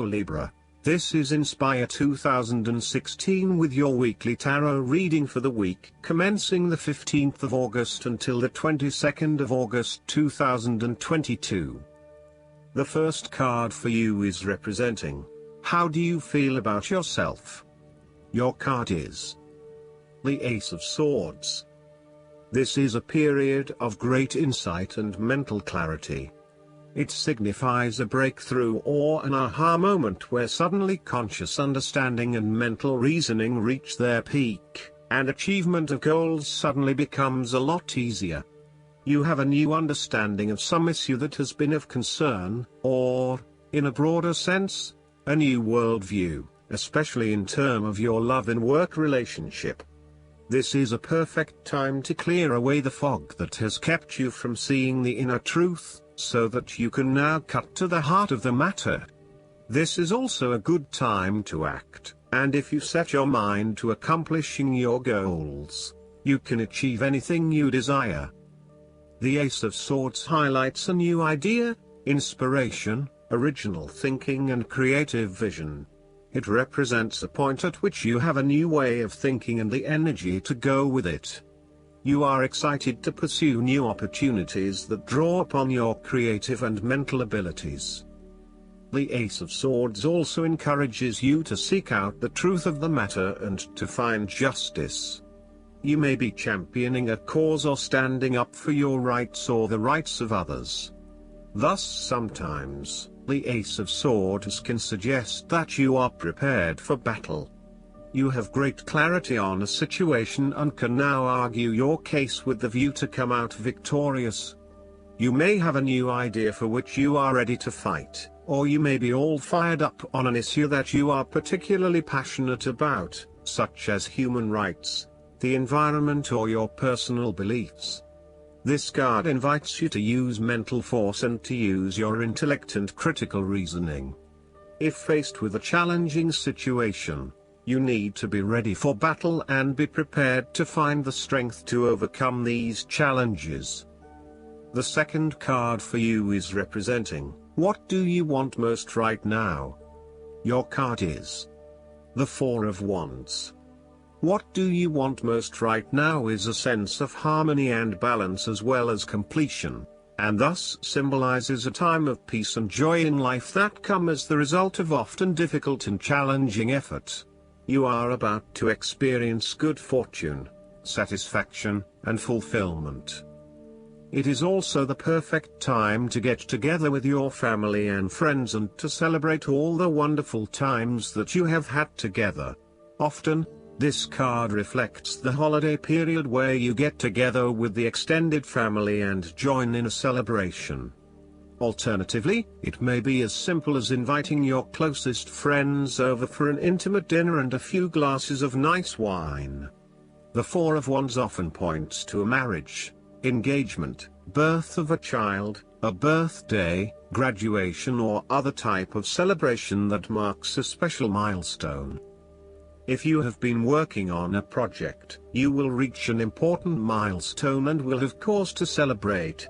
Libra. This is Inspire 2016 with your weekly tarot reading for the week commencing the 15th of August until the 22nd of August 2022. The first card for you is representing, how do you feel about yourself? Your card is the Ace of Swords. This is a period of great insight and mental clarity. It signifies a breakthrough or an aha moment where suddenly conscious understanding and mental reasoning reach their peak, and achievement of goals suddenly becomes a lot easier. You have a new understanding of some issue that has been of concern, or, in a broader sense, a new worldview, especially in terms of your love and work relationship. This is a perfect time to clear away the fog that has kept you from seeing the inner truth, so that you can now cut to the heart of the matter. This is also a good time to act, and if you set your mind to accomplishing your goals, you can achieve anything you desire. The Ace of Swords highlights a new idea, inspiration, original thinking and creative vision. It represents a point at which you have a new way of thinking and the energy to go with it. You are excited to pursue new opportunities that draw upon your creative and mental abilities. The Ace of Swords also encourages you to seek out the truth of the matter and to find justice. You may be championing a cause or standing up for your rights or the rights of others. Thus sometimes, the Ace of Swords can suggest that you are prepared for battle. You have great clarity on a situation and can now argue your case with the view to come out victorious. You may have a new idea for which you are ready to fight, or you may be all fired up on an issue that you are particularly passionate about, such as human rights, the environment or your personal beliefs. This card invites you to use mental force and to use your intellect and critical reasoning. If faced with a challenging situation, you need to be ready for battle and be prepared to find the strength to overcome these challenges. The second card for you is representing, what do you want most right now? Your card is the Four of Wands. What do you want most right now is a sense of harmony and balance as well as completion, and thus symbolizes a time of peace and joy in life that come as the result of often difficult and challenging effort. You are about to experience good fortune, satisfaction, and fulfillment. It is also the perfect time to get together with your family and friends and to celebrate all the wonderful times that you have had together. Often, this card reflects the holiday period where you get together with the extended family and join in a celebration. Alternatively, it may be as simple as inviting your closest friends over for an intimate dinner and a few glasses of nice wine. The Four of Wands often points to a marriage, engagement, birth of a child, a birthday, graduation or other type of celebration that marks a special milestone. If you have been working on a project, you will reach an important milestone and will have cause to celebrate.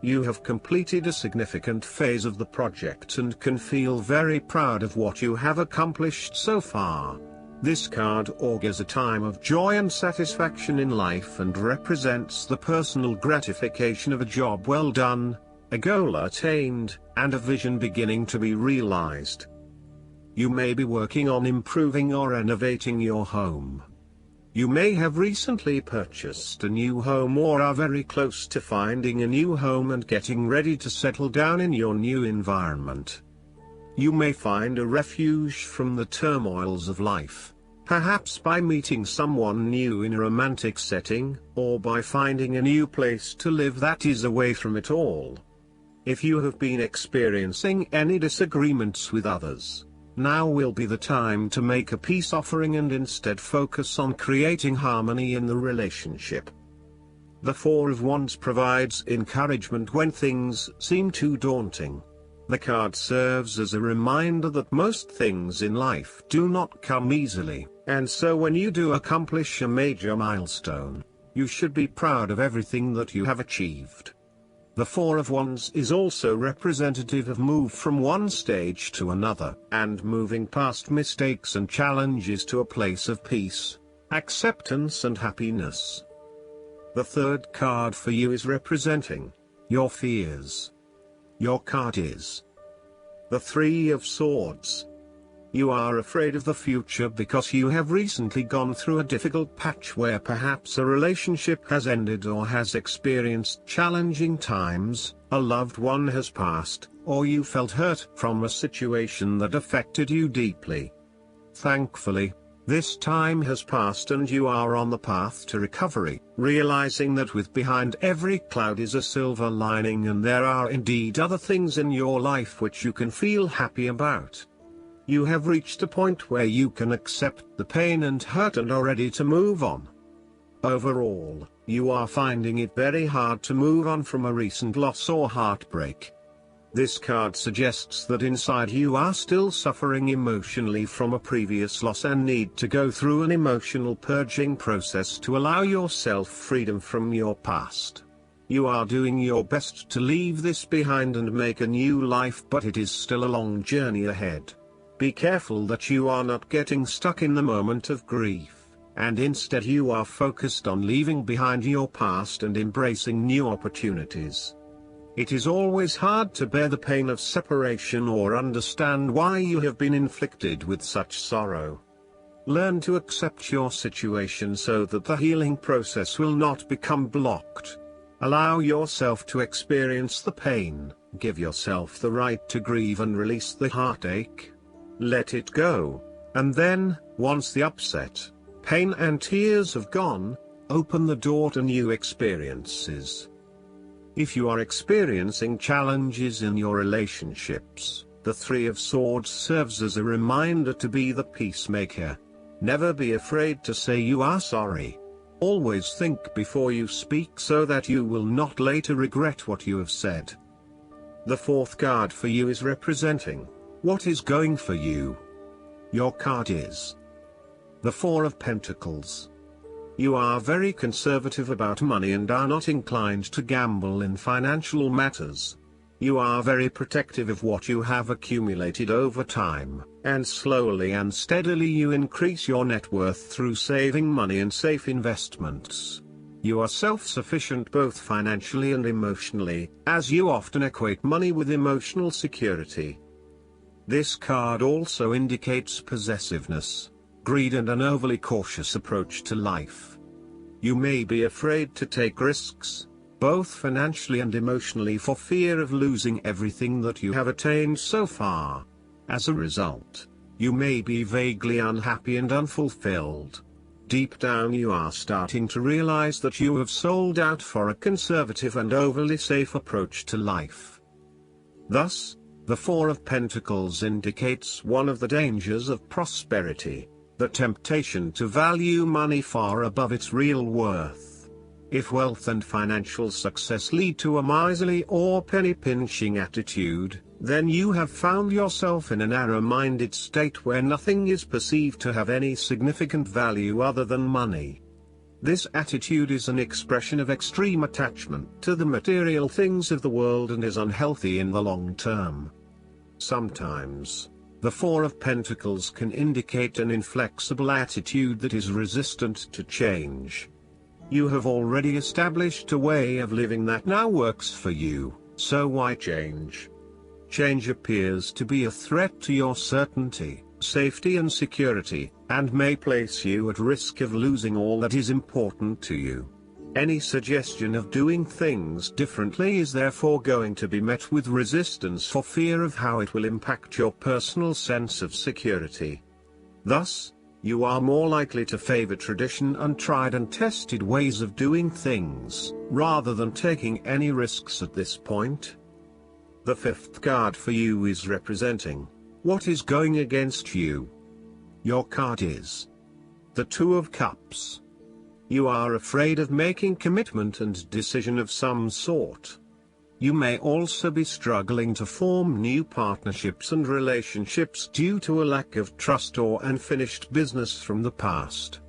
You have completed a significant phase of the project and can feel very proud of what you have accomplished so far. This card augurs a time of joy and satisfaction in life and represents the personal gratification of a job well done, a goal attained, and a vision beginning to be realized. You may be working on improving or renovating your home. You may have recently purchased a new home or are very close to finding a new home and getting ready to settle down in your new environment. You may find a refuge from the turmoils of life, perhaps by meeting someone new in a romantic setting, or by finding a new place to live that is away from it all. If you have been experiencing any disagreements with others, now will be the time to make a peace offering and instead focus on creating harmony in the relationship. The Four of Wands provides encouragement when things seem too daunting. The card serves as a reminder that most things in life do not come easily, and so when you do accomplish a major milestone, you should be proud of everything that you have achieved. The Four of Wands is also representative of move from one stage to another, and moving past mistakes and challenges to a place of peace, acceptance and happiness. The third card for you is representing your fears. Your card is the Three of Swords. You are afraid of the future because you have recently gone through a difficult patch where perhaps a relationship has ended or has experienced challenging times, a loved one has passed, or you felt hurt from a situation that affected you deeply. Thankfully, this time has passed and you are on the path to recovery, realizing that behind every cloud is a silver lining and there are indeed other things in your life which you can feel happy about. You have reached a point where you can accept the pain and hurt and are ready to move on. Overall, you are finding it very hard to move on from a recent loss or heartbreak. This card suggests that inside you are still suffering emotionally from a previous loss and need to go through an emotional purging process to allow yourself freedom from your past. You are doing your best to leave this behind and make a new life, but it is still a long journey ahead. Be careful that you are not getting stuck in the moment of grief, and instead you are focused on leaving behind your past and embracing new opportunities. It is always hard to bear the pain of separation or understand why you have been inflicted with such sorrow. Learn to accept your situation so that the healing process will not become blocked. Allow yourself to experience the pain, give yourself the right to grieve and release the heartache. Let it go, and then, once the upset, pain and tears have gone, open the door to new experiences. If you are experiencing challenges in your relationships, the Three of Swords serves as a reminder to be the peacemaker. Never be afraid to say you are sorry. Always think before you speak so that you will not later regret what you have said. The fourth card for you is representing what is going for you. Your card is the Four of Pentacles. You are very conservative about money and are not inclined to gamble in financial matters. You are very protective of what you have accumulated over time, and slowly and steadily you increase your net worth through saving money and safe investments. You are self-sufficient both financially and emotionally, as you often equate money with emotional security. This card also indicates possessiveness, greed and an overly cautious approach to life. You may be afraid to take risks, both financially and emotionally, for fear of losing everything that you have attained so far. As a result, you may be vaguely unhappy and unfulfilled. Deep down you are starting to realize that you have sold out for a conservative and overly safe approach to life. Thus, the Four of Pentacles indicates one of the dangers of prosperity, the temptation to value money far above its real worth. If wealth and financial success lead to a miserly or penny-pinching attitude, then you have found yourself in a narrow-minded state where nothing is perceived to have any significant value other than money. This attitude is an expression of extreme attachment to the material things of the world and is unhealthy in the long term. Sometimes, the Four of Pentacles can indicate an inflexible attitude that is resistant to change. You have already established a way of living that now works for you, so why change? Change appears to be a threat to your certainty, safety and security, and may place you at risk of losing all that is important to you. Any suggestion of doing things differently is therefore going to be met with resistance for fear of how it will impact your personal sense of security. Thus, you are more likely to favor tradition and tried and tested ways of doing things, rather than taking any risks at this point. The fifth card for you is representing what is going against you. Your card is the Two of Cups. You are afraid of making commitment and decision of some sort. You may also be struggling to form new partnerships and relationships due to a lack of trust or unfinished business from the past.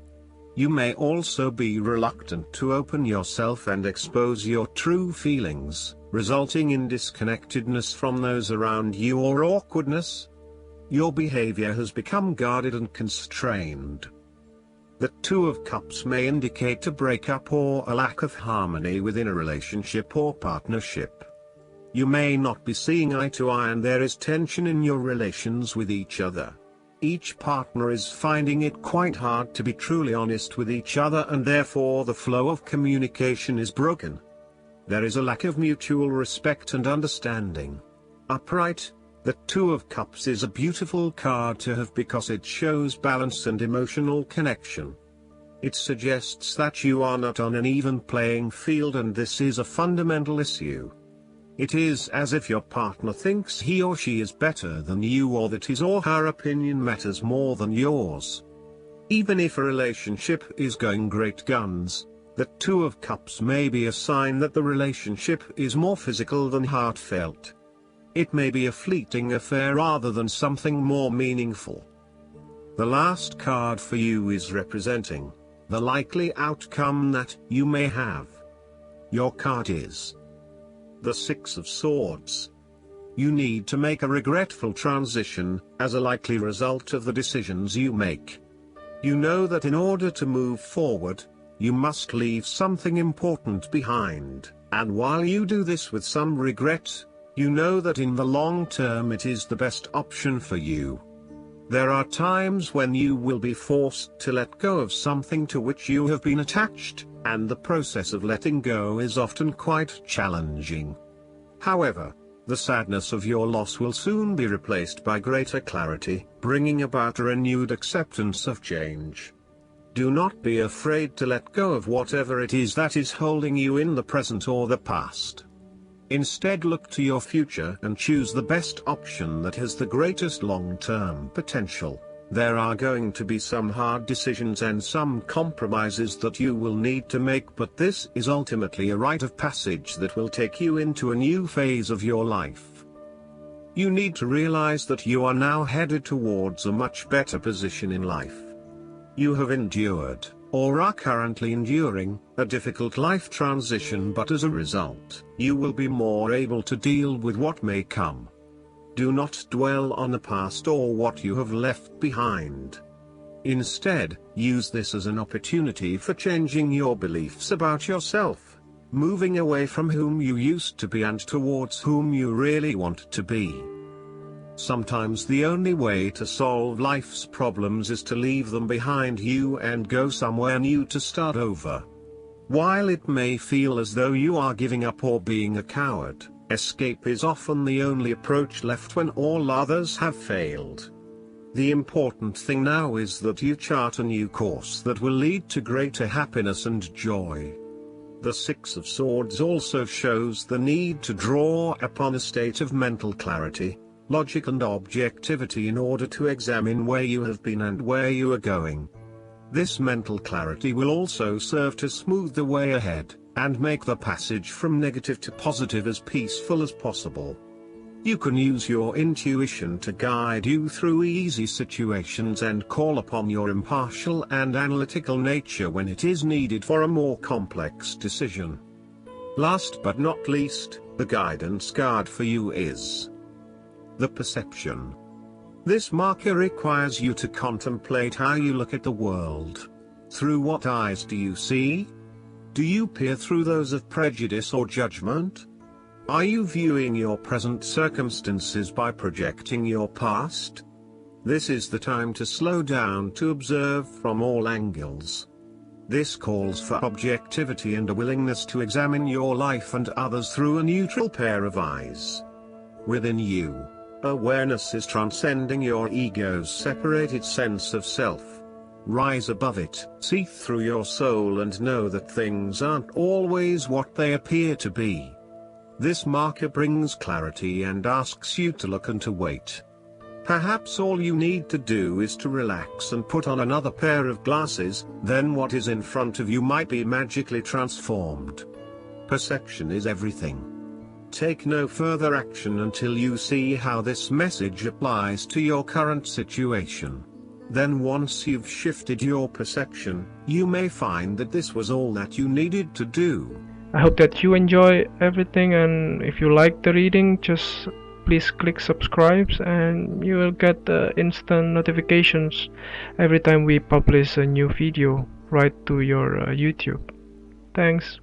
You may also be reluctant to open yourself and expose your true feelings, resulting in disconnectedness from those around you or awkwardness. Your behavior has become guarded and constrained. The Two of Cups may indicate a breakup or a lack of harmony within a relationship or partnership. You may not be seeing eye to eye and there is tension in your relations with each other. Each partner is finding it quite hard to be truly honest with each other, and therefore the flow of communication is broken. There is a lack of mutual respect and understanding. Upright, the Two of Cups is a beautiful card to have because it shows balance and emotional connection. It suggests that you are not on an even playing field, and this is a fundamental issue. It is as if your partner thinks he or she is better than you, or that his or her opinion matters more than yours. Even if a relationship is going great guns, the Two of Cups may be a sign that the relationship is more physical than heartfelt. It may be a fleeting affair rather than something more meaningful. The last card for you is representing the likely outcome that you may have. Your card is the Six of Swords. You need to make a regretful transition, as a likely result of the decisions you make. You know that in order to move forward, you must leave something important behind, and while you do this with some regret, you know that in the long term it is the best option for you. There are times when you will be forced to let go of something to which you have been attached, and the process of letting go is often quite challenging. However, the sadness of your loss will soon be replaced by greater clarity, bringing about a renewed acceptance of change. Do not be afraid to let go of whatever it is that is holding you in the present or the past. Instead, look to your future and choose the best option that has the greatest long-term potential. There are going to be some hard decisions and some compromises that you will need to make, but this is ultimately a rite of passage that will take you into a new phase of your life. You need to realize that you are now headed towards a much better position in life. You have endured, or are currently enduring, a difficult life transition, but as a result, you will be more able to deal with what may come. Do not dwell on the past or what you have left behind. Instead, use this as an opportunity for changing your beliefs about yourself, moving away from whom you used to be and towards whom you really want to be. Sometimes the only way to solve life's problems is to leave them behind you and go somewhere new to start over. While it may feel as though you are giving up or being a coward, escape is often the only approach left when all others have failed. The important thing now is that you chart a new course that will lead to greater happiness and joy. The Six of Swords also shows the need to draw upon a state of mental clarity, logic and objectivity in order to examine where you have been and where you are going. This mental clarity will also serve to smooth the way ahead, and make the passage from negative to positive as peaceful as possible. You can use your intuition to guide you through easy situations and call upon your impartial and analytical nature when it is needed for a more complex decision. Last but not least, the guidance card for you is the Perception. This marker requires you to contemplate how you look at the world. Through what eyes do you see? Do you peer through those of prejudice or judgment? Are you viewing your present circumstances by projecting your past? This is the time to slow down to observe from all angles. This calls for objectivity and a willingness to examine your life and others through a neutral pair of eyes. Within you, awareness is transcending your ego's separated sense of self. Rise above it, see through your soul and know that things aren't always what they appear to be. This marker brings clarity and asks you to look and to wait. Perhaps all you need to do is to relax and put on another pair of glasses, then what is in front of you might be magically transformed. Perception is everything. Take no further action until you see how this message applies to your current situation. Then once you've shifted your perception, you may find that this was all that you needed to do. I hope that you enjoy everything, and if you like the reading, just please click subscribe and you will get instant notifications every time we publish a new video right to your YouTube. Thanks.